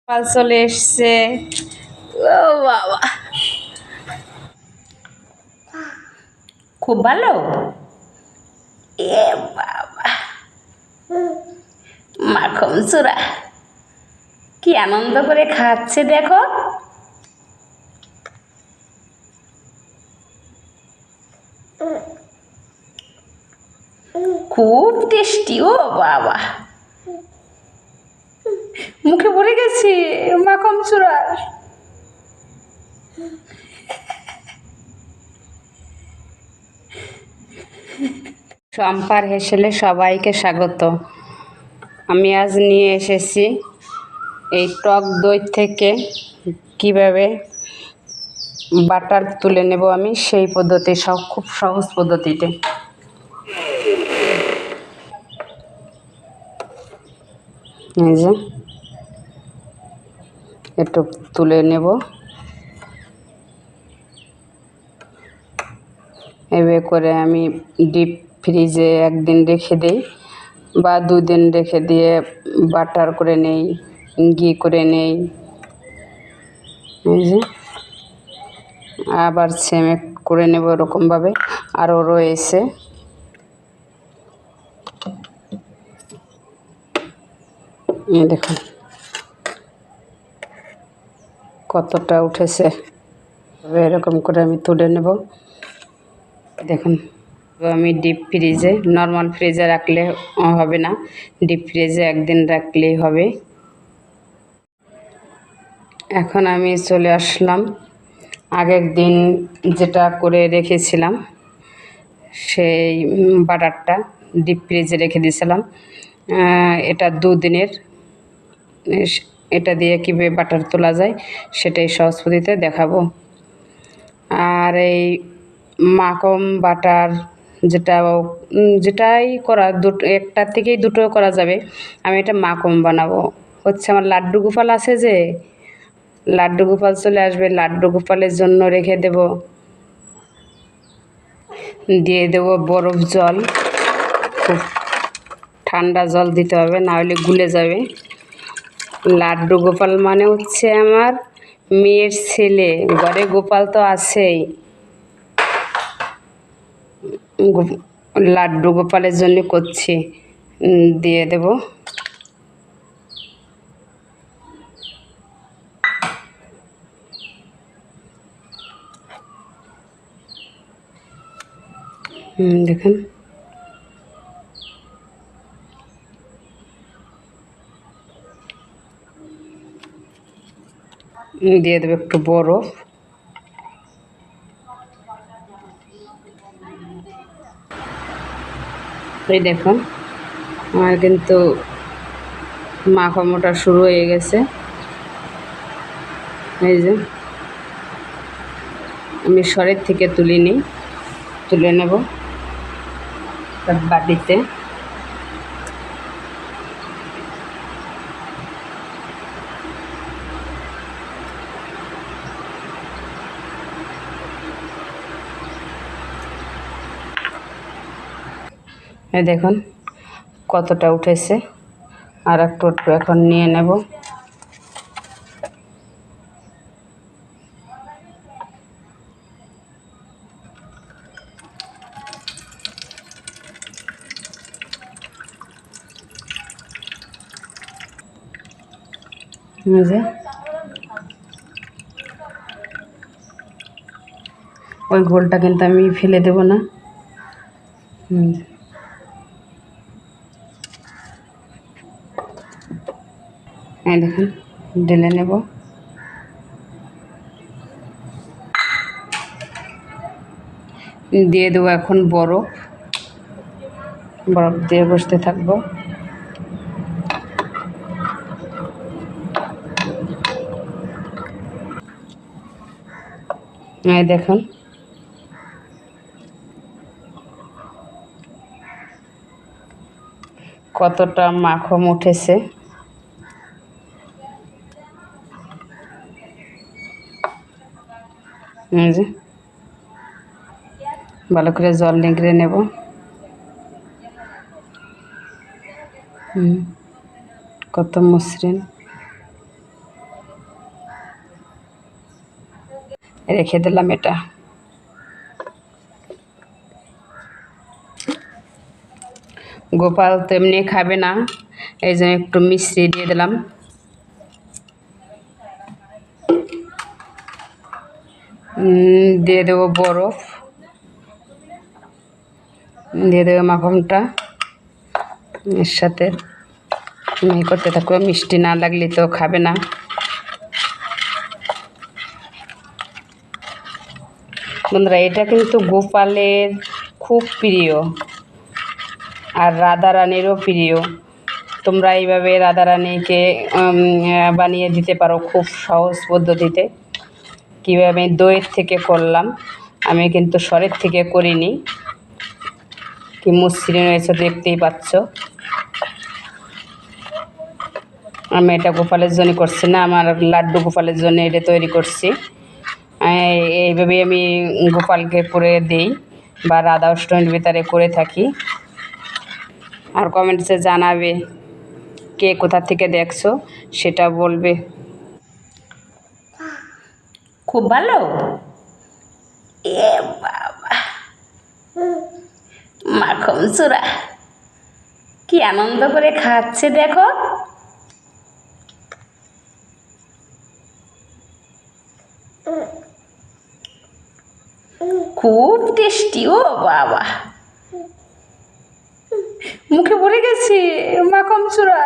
পাল চলে এসছে। ও বাবা, খুব ভালো। এ বাবা, মাখন চূড়া কি আনন্দ করে খাচ্ছে দেখো। খুব টেস্টি। ও বাবা, মুখে পড়ে গেছে মাখন চূড়া। শম্পার হেসেলে সবাইকে স্বাগত। আমি আজ নিয়ে এসেছি এই টক দই থেকে কিভাবে বাটার তুলে নেব আমি, সেই পদ্ধতি, খুব সহজ পদ্ধতিতে। এই যে একটু তুলে নেব, এভাবে করে আমি ডিপ ফ্রিজে একদিন রেখে দিই বা দুদিন রেখে দিয়ে বাটার করে নেই, ঘি করে নেই। এই যে আবার সেমে করে নেব এরকমভাবে। আরও রয়েছে, এই দেখুন কতটা উঠেছে। এরকম করে আমি তুলে নেব। দেখুন, আমি ডিপ ফ্রিজে, নর্মাল ফ্রিজে রাখলে হবে না, ডিপ ফ্রিজে একদিন রাখলেই হবে। এখন আমি চলে আসলাম আগের দিন যেটা করে রেখেছিলাম, সেই বাটারটা ডিপ ফ্রিজে রেখে দিয়েছিলাম। এটা দুদিনের। এটা দিয়ে কীভাবে বাটার তোলা যায় সেটাই সহজ পদ্ধতিতে দেখাবো। আর এই মাখন বাটার যেটাই করা, একটার থেকেই দুটো করা যাবে। আমি এটা মাখন বানাবো। হচ্ছে আমার লাড্ডু গোপাল আছে, যে লাড্ডু গোপাল চলে আসবে, লাড্ডু গোপালের জন্য রেখে দেব। দিয়ে দেব বরফ জল, খুব ঠান্ডা জল দিতে হবে, না হলে গুলে যাবে। লাড্ডু গোপাল মানে হচ্ছে আমার মেয়ের ছেলে, ঘরে গোপাল তো আছেই। লাড্ডু গোপালের জন্য করছি। দিয়ে দেব দেখুন, দিয়ে দেবো একটু বরফ। এই দেখুন আমার কিন্তু মাখামোটা শুরু হয়ে গেছে। এই যে আমি সরের থেকে তুলে নেব বাটিতে। এই দেখুন কতটা উঠেছে। আর একটু এখন নিয়ে নেব। যে ওই গোলটা কিন্তু আমি ফেলে দেব না। এই দেখুন ঢেলে নেব। দিয়ে দেবো এখন বরফ দিয়ে বসতে থাকবো। এই দেখুন কতটা মাখন উঠেছে। যে ভালো করে জল নিগড়ে নেব। কত মসৃণ। রেখে দিলাম এটা। গোপাল তো এমনি খাবে না, এই জন্য একটু মিষ্টি দিয়ে দিলাম। দিয়ে দেবো বরফ, দিয়ে দেবো মাখনটা, এর সাথে করতে থাকবো। মিষ্টি না লাগলে তো খাবে না। বন্ধুরা, এটা কিন্তু গোপালের খুব প্রিয় আর রাধারানীরও প্রিয়। তোমরা এইভাবে রাধারানীকে বানিয়ে দিতে পারো খুব সহজ পদ্ধতিতে। কীভাবে আমি দইয়ের থেকে করলাম, আমি কিন্তু সরের থেকে করিনি। কি মসৃণ হয়েছে দেখতেই পাচ্ছ। আমি এটা গোপালের জন্য করছি না, আমার লাড্ডু গোপালের জন্য এটা তৈরি করছি। এইভাবেই আমি গোপালকে করে দিই বা রাধা অষ্টমীর ভিতরে করে থাকি। আর কমেন্টসে জানাবে কে কোথা থেকে দেখছো, সেটা বলবে। খুব ভালো। এ বাবা, মাখন চূড়া কি আনন্দ করে খাচ্ছে দেখো। খুব টেস্টি। ও বাবা, মুখে ভরে গেছে মাখন চূড়া।